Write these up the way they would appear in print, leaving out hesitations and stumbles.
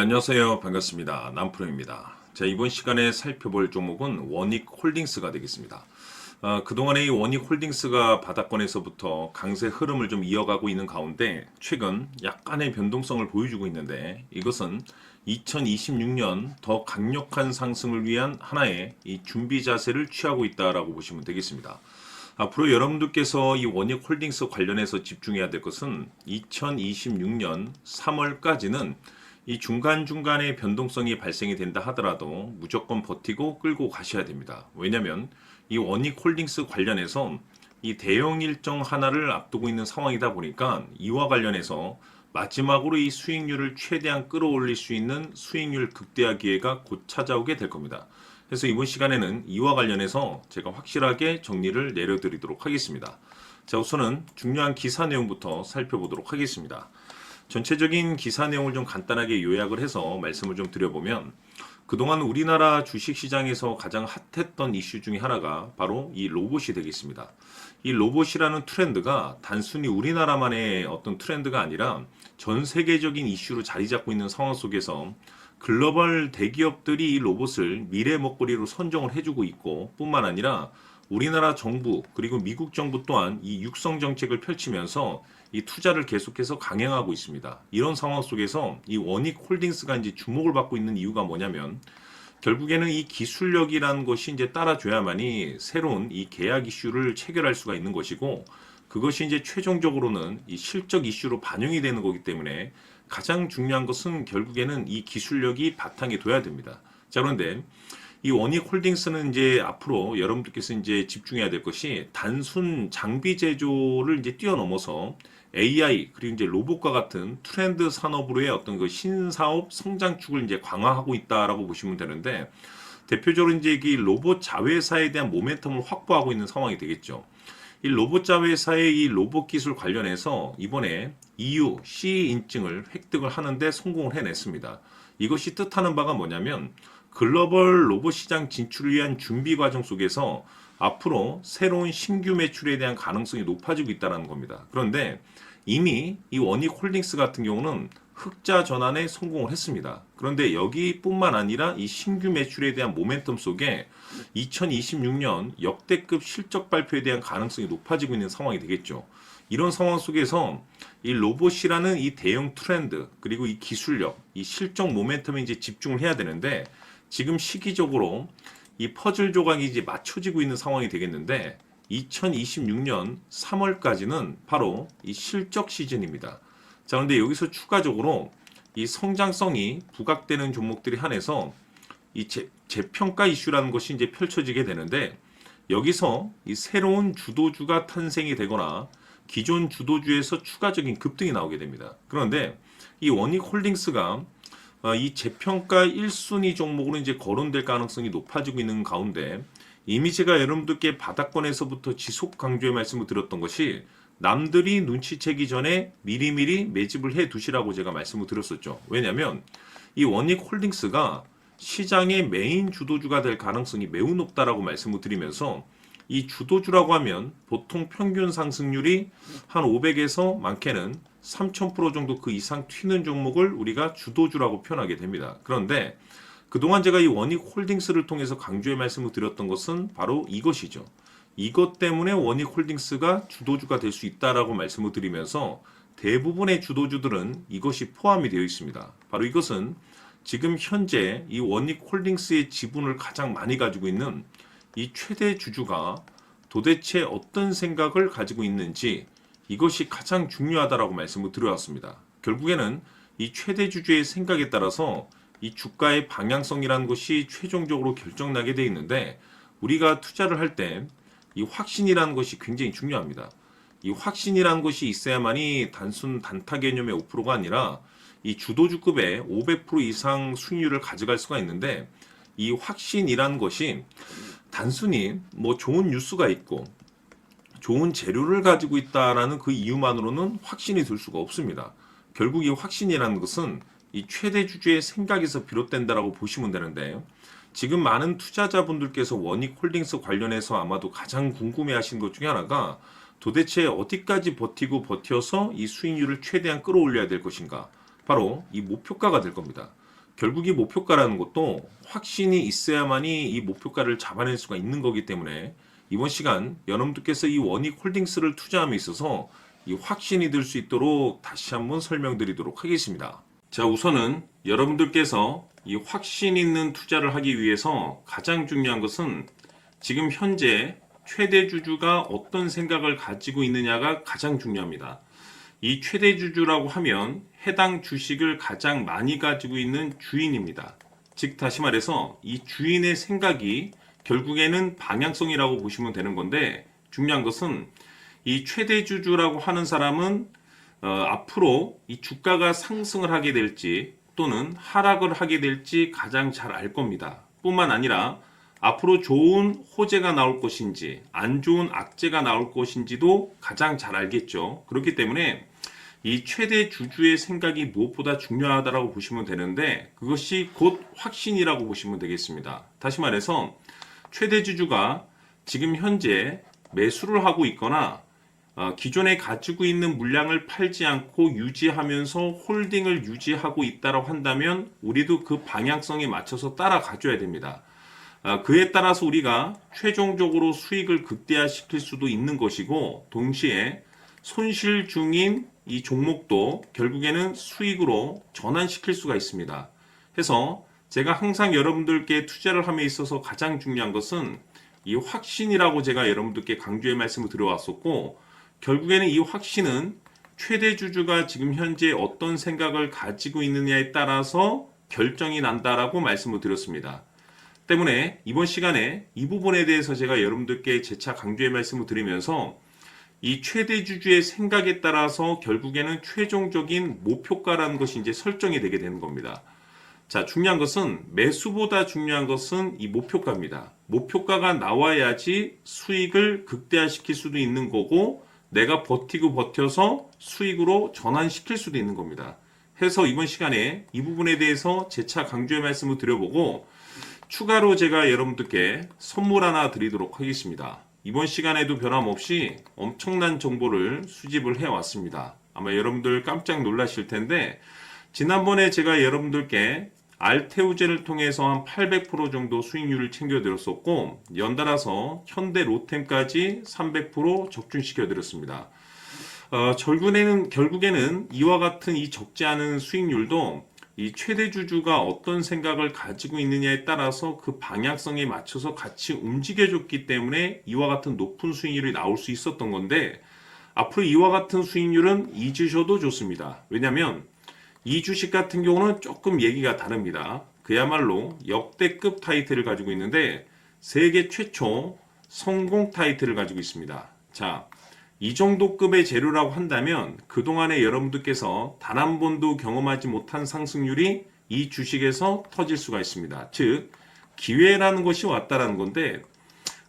안녕하세요. 반갑습니다. 남프로입니다. 자, 이번 시간에 살펴볼 종목은 원익홀딩스가 되겠습니다. 그동안에 이 원익홀딩스가 바닥권에서부터 강세 흐름을 좀 이어가고 있는 가운데 최근 약간의 변동성을 보여주고 있는데, 이것은 2026년 더 강력한 상승을 위한 하나의 이 준비 자세를 취하고 있다라고 보시면 되겠습니다. 앞으로 여러분들께서 이 원익홀딩스 관련해서 집중해야 될 것은 2026년 3월까지는 이 중간중간에 변동성이 발생이 된다 하더라도 무조건 버티고 끌고 가셔야 됩니다. 왜냐하면 이 원익홀딩스 관련해서 이 대형 일정 하나를 앞두고 있는 상황이다 보니까 이와 관련해서 마지막으로 이 수익률을 최대한 끌어올릴 수 있는 수익률 극대화 기회가 곧 찾아오게 될 겁니다. 그래서 이번 시간에는 이와 관련해서 제가 확실하게 정리를 내려드리도록 하겠습니다. 자, 우선은 중요한 기사 내용부터 살펴보도록 하겠습니다. 전체적인 기사 내용을 좀 간단하게 요약을 해서 말씀을 좀 드려보면, 그동안 우리나라 주식시장에서 가장 핫했던 이슈 중에 하나가 바로 이 로봇이 되겠습니다. 이 로봇이라는 트렌드가 단순히 우리나라만의 어떤 트렌드가 아니라 전 세계적인 이슈로 자리 잡고 있는 상황 속에서 글로벌 대기업들이 이 로봇을 미래 먹거리로 선정을 해주고 있고, 뿐만 아니라 우리나라 정부 그리고 미국 정부 또한 이 육성 정책을 펼치면서 이 투자를 계속해서 강행하고 있습니다. 이런 상황 속에서 이 원익홀딩스가 이제 주목을 받고 있는 이유가 뭐냐면, 결국에는 이 기술력이라는 것이 이제 따라줘야만이 새로운 이 계약 이슈를 체결할 수가 있는 것이고, 그것이 이제 최종적으로는 이 실적 이슈로 반영이 되는 거기 때문에 가장 중요한 것은 결국에는 이 기술력이 바탕에 둬야 됩니다. 자, 그런데 이 원익홀딩스는 이제 앞으로 여러분들께서 이제 집중해야 될 것이 단순 장비 제조를 이제 뛰어넘어서 AI 그리고 이제 로봇과 같은 트렌드 산업으로의 어떤 그 신사업 성장축을 이제 강화하고 있다라고 보시면 되는데, 대표적으로 이제 이 로봇 자회사에 대한 모멘텀을 확보하고 있는 상황이 되겠죠. 이 로봇 자회사의 이 로봇 기술 관련해서 이번에 EU CE 인증을 획득을 하는데 성공을 해냈습니다. 이것이 뜻하는 바가 뭐냐면, 글로벌 로봇 시장 진출을 위한 준비 과정 속에서 앞으로 새로운 신규 매출에 대한 가능성이 높아지고 있다는 겁니다. 그런데 이미 이 원익홀딩스 같은 경우는 흑자 전환에 성공을 했습니다. 그런데 여기뿐만 아니라 이 신규 매출에 대한 모멘텀 속에 2026년 역대급 실적 발표에 대한 가능성이 높아지고 있는 상황이 되겠죠. 이런 상황 속에서 이 로봇이라는 이 대형 트렌드 그리고 이 기술력, 이 실적 모멘텀에 이제 집중을 해야 되는데, 지금 시기적으로 이 퍼즐 조각이 이제 맞춰지고 있는 상황이 되겠는데, 2026년 3월까지는 바로 이 실적 시즌입니다. 자, 그런데 여기서 추가적으로 이 성장성이 부각되는 종목들이 한해서 이 재평가 이슈라는 것이 이제 펼쳐지게 되는데, 여기서 이 새로운 주도주가 탄생이 되거나 기존 주도주에서 추가적인 급등이 나오게 됩니다. 그런데 이 원익홀딩스가 이 재평가 1순위 종목으로 이제 거론될 가능성이 높아지고 있는 가운데, 이미 제가 여러분들께 바닥권에서부터 지속 강조의 말씀을 드렸던 것이 남들이 눈치채기 전에 미리미리 매집을 해 두시라고 제가 말씀을 드렸었죠. 왜냐하면 이 원익홀딩스가 시장의 메인 주도주가 될 가능성이 매우 높다라고 말씀을 드리면서, 이 주도주라고 하면 보통 평균 상승률이 한 500에서 많게는 3000% 정도 그 이상 튀는 종목을 우리가 주도주라고 표현하게 됩니다. 그런데 그동안 제가 이 원익홀딩스를 통해서 강조의 말씀을 드렸던 것은 바로 이것이죠. 이것 때문에 원익홀딩스가 주도주가 될 수 있다라고 말씀을 드리면서, 대부분의 주도주들은 이것이 포함이 되어 있습니다. 바로 이것은 지금 현재 이 원익홀딩스의 지분을 가장 많이 가지고 있는 이 최대 주주가 도대체 어떤 생각을 가지고 있는지, 이것이 가장 중요하다라고 말씀을 드려왔습니다. 결국에는 이 최대 주주의 생각에 따라서 이 주가의 방향성이라는 것이 최종적으로 결정나게 돼 있는데, 우리가 투자를 할 때 이 확신이라는 것이 굉장히 중요합니다. 이 확신이라는 것이 있어야만이 단순 단타 개념의 5%가 아니라 이 주도주급의 500% 이상 수익률을 가져갈 수가 있는데, 이 확신이라는 것이 단순히 뭐 좋은 뉴스가 있고 좋은 재료를 가지고 있다라는 그 이유만으로는 확신이 들 수가 없습니다. 결국 이 확신이라는 것은 이 최대 주주의 생각에서 비롯된다라고 보시면 되는데, 지금 많은 투자자분들께서 원익홀딩스 관련해서 아마도 가장 궁금해하시는 것 중에 하나가, 도대체 어디까지 버티고 버텨서 이 수익률을 최대한 끌어올려야 될 것인가, 바로 이 목표가가 될 겁니다. 결국 이 목표가라는 것도 확신이 있어야만이 이 목표가를 잡아낼 수가 있는 거기 때문에 이번 시간 여러분들께서 이 원익홀딩스를 투자함에 있어서 이 확신이 들 수 있도록 다시 한번 설명드리도록 하겠습니다. 자, 우선은 여러분들께서 이 확신 있는 투자를 하기 위해서 가장 중요한 것은 지금 현재 최대 주주가 어떤 생각을 가지고 있느냐가 가장 중요합니다. 이 최대 주주라고 하면 해당 주식을 가장 많이 가지고 있는 주인입니다. 즉 다시 말해서 이 주인의 생각이 결국에는 방향성이라고 보시면 되는 건데, 중요한 것은 이 최대 주주라고 하는 사람은 앞으로 이 주가가 상승을 하게 될지 또는 하락을 하게 될지 가장 잘 알 겁니다. 뿐만 아니라 앞으로 좋은 호재가 나올 것인지 안 좋은 악재가 나올 것인지도 가장 잘 알겠죠. 그렇기 때문에 이 최대 주주의 생각이 무엇보다 중요하다고 보시면 되는데, 그것이 곧 확신이라고 보시면 되겠습니다. 다시 말해서 최대 주주가 지금 현재 매수를 하고 있거나 기존에 가지고 있는 물량을 팔지 않고 유지하면서 홀딩을 유지하고 있다고 한다면 우리도 그 방향성에 맞춰서 따라가줘야 됩니다. 그에 따라서 우리가 최종적으로 수익을 극대화시킬 수도 있는 것이고, 동시에 손실 중인 이 종목도 결국에는 수익으로 전환시킬 수가 있습니다. 해서 제가 항상 여러분들께 투자를 함에 있어서 가장 중요한 것은 이 확신이라고 제가 여러분들께 강조의 말씀을 드려왔었고, 결국에는 이 확신은 최대 주주가 지금 현재 어떤 생각을 가지고 있느냐에 따라서 결정이 난다라고 말씀을 드렸습니다. 때문에 이번 시간에 이 부분에 대해서 제가 여러분들께 재차 강조의 말씀을 드리면서 이 최대 주주의 생각에 따라서 결국에는 최종적인 목표가라는 것이 이제 설정이 되게 되는 겁니다. 자, 중요한 것은 매수보다 중요한 것은 이 목표가입니다. 목표가가 나와야지 수익을 극대화시킬 수도 있는 거고, 내가 버티고 버텨서 수익으로 전환시킬 수도 있는 겁니다. 해서 이번 시간에 이 부분에 대해서 재차 강조의 말씀을 드려보고, 추가로 제가 여러분들께 선물 하나 드리도록 하겠습니다. 이번 시간에도 변함없이 엄청난 정보를 수집을 해왔습니다. 아마 여러분들 깜짝 놀라실 텐데, 지난번에 제가 여러분들께 알테우제를 통해서 한 800% 정도 수익률을 챙겨드렸었고, 연달아서 현대 로템까지 300% 적중시켜드렸습니다. 결국에는 이와 같은 이 적지 않은 수익률도 이 최대 주주가 어떤 생각을 가지고 있느냐에 따라서 그 방향성에 맞춰서 같이 움직여줬기 때문에 이와 같은 높은 수익률이 나올 수 있었던 건데, 앞으로 이와 같은 수익률은 잊으셔도 좋습니다. 왜냐하면 이 주식 같은 경우는 조금 얘기가 다릅니다. 그야말로 역대급 타이틀을 가지고 있는데 세계 최초 성공 타이틀을 가지고 있습니다. 자, 이 정도 급의 재료라고 한다면 그동안에 여러분들께서 단 한 번도 경험하지 못한 상승률이 이 주식에서 터질 수가 있습니다. 즉, 기회라는 것이 왔다라는 건데,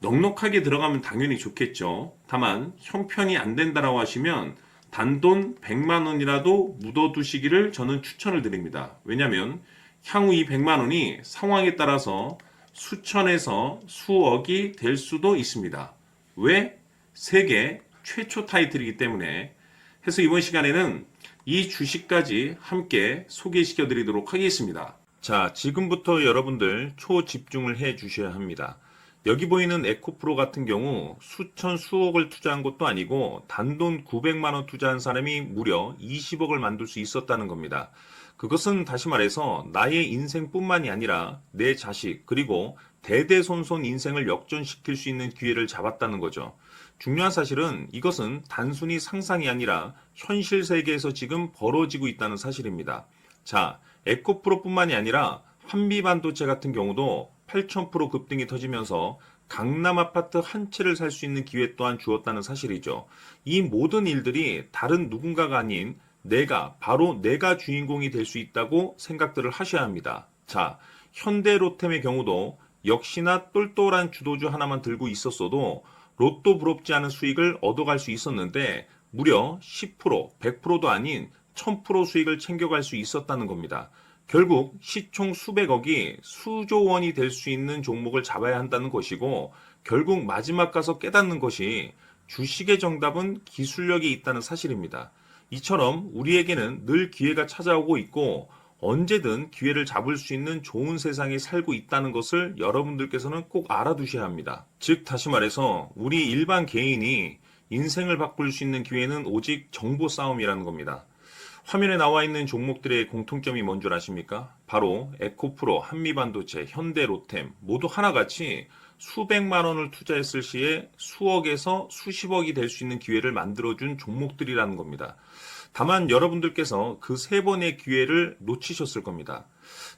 넉넉하게 들어가면 당연히 좋겠죠. 다만 형편이 안 된다라고 하시면 단돈 100만 원이라도 묻어두시기를 저는 추천을 드립니다. 왜냐하면 향후 이 100만 원이 상황에 따라서 수천에서 수억이 될 수도 있습니다. 왜? 세계 최초 타이틀이기 때문에. 해서 이번 시간에는 이 주식까지 함께 소개시켜 드리도록 하겠습니다. 자, 지금부터 여러분들 초집중을 해 주셔야 합니다. 여기 보이는 에코프로 같은 경우 수천 수억을 투자한 것도 아니고 단돈 900만 원 투자한 사람이 무려 20억을 만들 수 있었다는 겁니다. 그것은 다시 말해서 나의 인생뿐만이 아니라 내 자식 그리고 대대손손 인생을 역전시킬 수 있는 기회를 잡았다는 거죠. 중요한 사실은 이것은 단순히 상상이 아니라 현실 세계에서 지금 벌어지고 있다는 사실입니다. 자, 에코프로뿐만이 아니라 한미반도체 같은 경우도 8,000% 급등이 터지면서 강남 아파트 한 채를 살 수 있는 기회 또한 주었다는 사실이죠. 이 모든 일들이 다른 누군가가 아닌 바로 내가 주인공이 될 수 있다고 생각들을 하셔야 합니다. 자, 현대로템의 경우도 역시나 똘똘한 주도주 하나만 들고 있었어도 로또 부럽지 않은 수익을 얻어갈 수 있었는데 무려 10%, 100%도 아닌 1000% 수익을 챙겨갈 수 있었다는 겁니다. 결국 시총 수백억이 수조 원이 될 수 있는 종목을 잡아야 한다는 것이고, 결국 마지막 가서 깨닫는 것이 주식의 정답은 기술력이 있다는 사실입니다. 이처럼 우리에게는 늘 기회가 찾아오고 있고 언제든 기회를 잡을 수 있는 좋은 세상에 살고 있다는 것을 여러분들께서는 꼭 알아두셔야 합니다. 즉, 다시 말해서 우리 일반 개인이 인생을 바꿀 수 있는 기회는 오직 정보 싸움이라는 겁니다. 화면에 나와 있는 종목들의 공통점이 뭔 줄 아십니까? 바로 에코프로, 한미반도체, 현대로템 모두 하나같이 수백만 원을 투자했을 시에 수억에서 수십억이 될 수 있는 기회를 만들어준 종목들이라는 겁니다. 다만 여러분들께서 그 세 번의 기회를 놓치셨을 겁니다.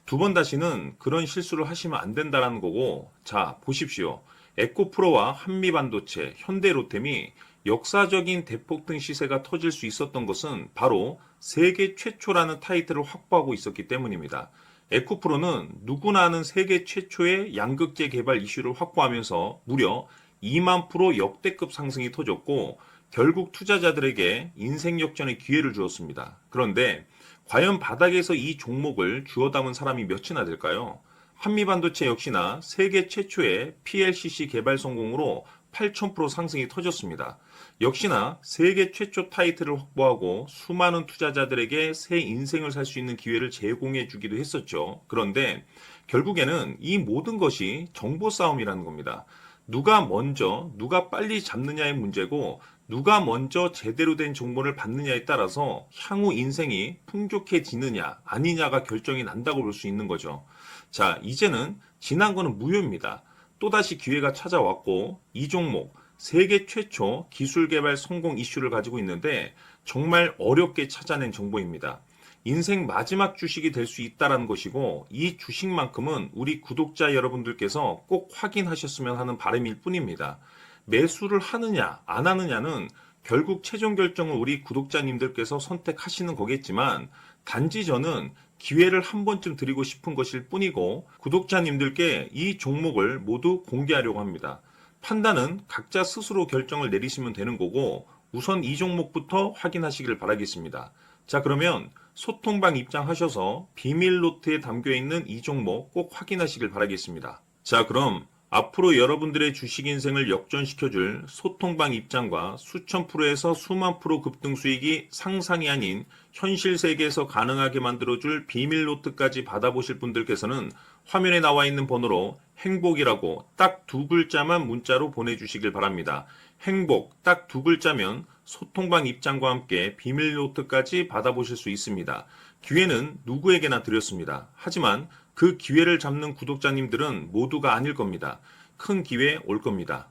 두 번 다시는 그런 실수를 하시면 안 된다는 거고, 자, 보십시오. 에코프로와 한미반도체, 현대로템이 역사적인 대폭등 시세가 터질 수 있었던 것은 바로 세계 최초라는 타이틀을 확보하고 있었기 때문입니다. 에코프로는 누구나 아는 세계 최초의 양극재 개발 이슈를 확보하면서 무려 2만 프로 역대급 상승이 터졌고, 결국 투자자들에게 인생 역전의 기회를 주었습니다. 그런데 과연 바닥에서 이 종목을 주워 담은 사람이 몇이나 될까요? 한미반도체 역시나 세계 최초의 PLCC 개발 성공으로 8,000% 상승이 터졌습니다. 역시나 세계 최초 타이틀을 확보하고 수많은 투자자들에게 새 인생을 살 수 있는 기회를 제공해 주기도 했었죠. 그런데 결국에는 이 모든 것이 정보 싸움이라는 겁니다. 누가 먼저, 누가 빨리 잡느냐의 문제고, 누가 먼저 제대로 된 정보를 받느냐에 따라서 향후 인생이 풍족해지느냐, 아니냐가 결정이 난다고 볼 수 있는 거죠. 자, 이제는 지난 거는 무효입니다. 또다시 기회가 찾아왔고, 이 종목, 세계 최초 기술 개발 성공 이슈를 가지고 있는데, 정말 어렵게 찾아낸 정보입니다. 인생 마지막 주식이 될 수 있다는 것이고, 이 주식만큼은 우리 구독자 여러분들께서 꼭 확인하셨으면 하는 바람일 뿐입니다. 매수를 하느냐 안 하느냐는 결국 최종 결정을 우리 구독자님들께서 선택하시는 거겠지만, 단지 저는 기회를 한 번쯤 드리고 싶은 것일 뿐이고, 구독자님들께 이 종목을 모두 공개하려고 합니다. 판단은 각자 스스로 결정을 내리시면 되는 거고, 우선 이 종목부터 확인하시길 바라겠습니다. 자, 그러면 소통방 입장하셔서 비밀 노트에 담겨 있는 이 종목 꼭 확인하시길 바라겠습니다. 자, 그럼 앞으로 여러분들의 주식 인생을 역전시켜줄 소통방 입장과 수천 프로에서 수만 프로 급등 수익이 상상이 아닌 현실 세계에서 가능하게 만들어줄 비밀 노트까지 받아보실 분들께서는 화면에 나와 있는 번호로 행복이라고 딱 두 글자만 문자로 보내주시길 바랍니다. 행복 딱 두 글자면 소통방 입장과 함께 비밀 노트까지 받아보실 수 있습니다. 기회는 누구에게나 드렸습니다. 하지만 그 기회를 잡는 구독자님들은 모두가 아닐 겁니다. 큰 기회 올 겁니다.